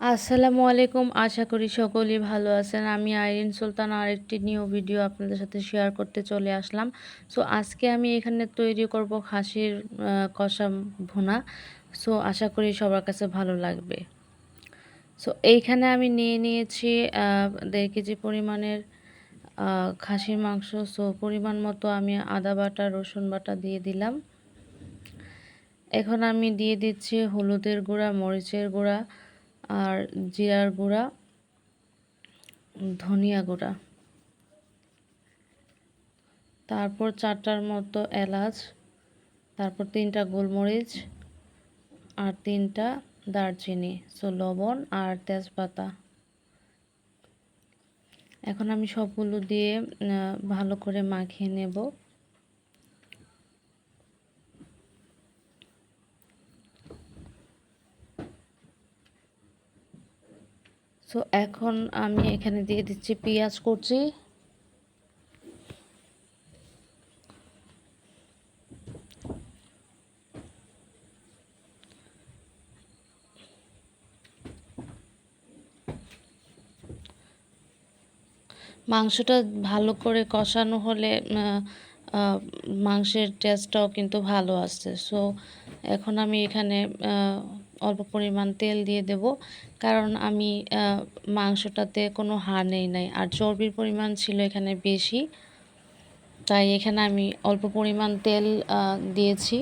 আসসালামু আলাইকুম। আশা করি সকলেই ভালো আছেন। আমি আইরিন সুলতান আরেকটি নিউ ভিডিও আপনাদের সাথে শেয়ার করতে চলে আসলাম। সো আজকে আমি এখানে তৈরি করব খাসির কষা ভুনা। সো আশা করি সবার কাছে ভালো লাগবে। সো এইখানে আমি নিয়ে নিয়েছি ১.৫ কেজি পরিমাণের খাসির মাংস। সো পরিমাণ মতো আমি আদা বাটা, রসুন বাটা দিয়ে দিলাম। এখন আমি দিয়ে দিচ্ছি হলুদের গুঁড়া, মরিচের গুঁড়া আর জিরার গুঁড়া, ধনিয়া গুঁড়া, তারপর ৪টার মতো এলাচ, তারপর ৩টা গোলমরিচ আর 3টা দারচিনি, সো লবণ আর তেজপাতা। এখন আমি সবগুলো দিয়ে ভালো করে মাখিয়ে নেব। সো এখন আমি এখানে দিয়ে দিচ্ছি পেঁয়াজ কুচি, মাংসটা ভালো করে কষানো হলে মাংসের টেস্টটাও কিন্তু ভালো আসে। সো এখন আমি এখানে অল্প পরিমাণ তেল দিয়ে দেব, কারণ আমি মাংসটাতে কোনো হাড় নেই নাই, আর চর্বির পরিমাণ ছিল এখানে বেশি, তাই এখানে আমি অল্প পরিমাণ তেল দিয়েছি।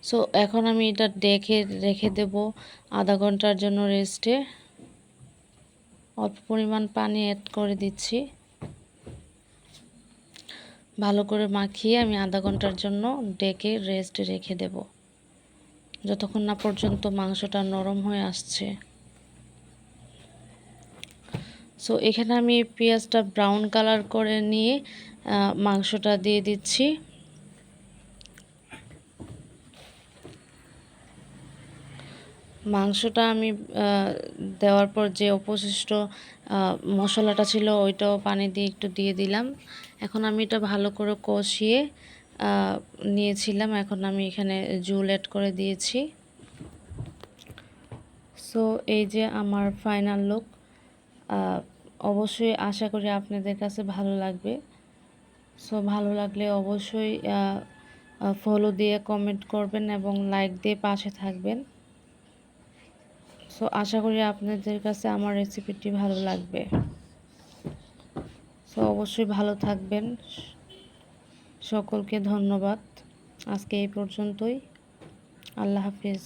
সো এখন আমি এটা রেখে দেব আধা ঘন্টার জন্য রেস্টে। অল্প পরিমাণ পানি অ্যাড করে দিচ্ছি। ভালো করে মাখিয়ে আমি আধা ঘন্টার জন্য রেস্টে রেখে দেব, যতক্ষণ না পর্যন্ত মাংসটা নরম হয়ে আসছে। সো এখানে আমি পেঁয়াজটা ব্রাউন কালার করে নিয়ে মাংসটা দিয়ে দিচ্ছি। মাংসটা আমি দেওয়ার পর যে অবশিষ্ট মশলাটা ছিল ওইটাও পানি দিয়ে একটু দিয়ে দিলাম। এখন আমি এটা ভালো করে কষিয়ে নিয়েছিলাম। এখন আমি এখানে ঝোল অ্যাড করে দিয়েছি। সো এই যে আমার ফাইনাল লুক। অবশ্যই আশা করি আপনাদের কাছে ভালো লাগবে। সো ভালো লাগলে অবশ্যই ফলো দিয়ে কমেন্ট করবেন এবং লাইক দিয়ে পাশে থাকবেন। সো আশা করি আপনাদের কাছে আমার রেসিপিটি ভালো লাগবে। সো অবশ্যই ভালো থাকবেন। সকলকে ধন্যবাদ। আজকে এই পর্যন্তই। আল্লাহ হাফিজ।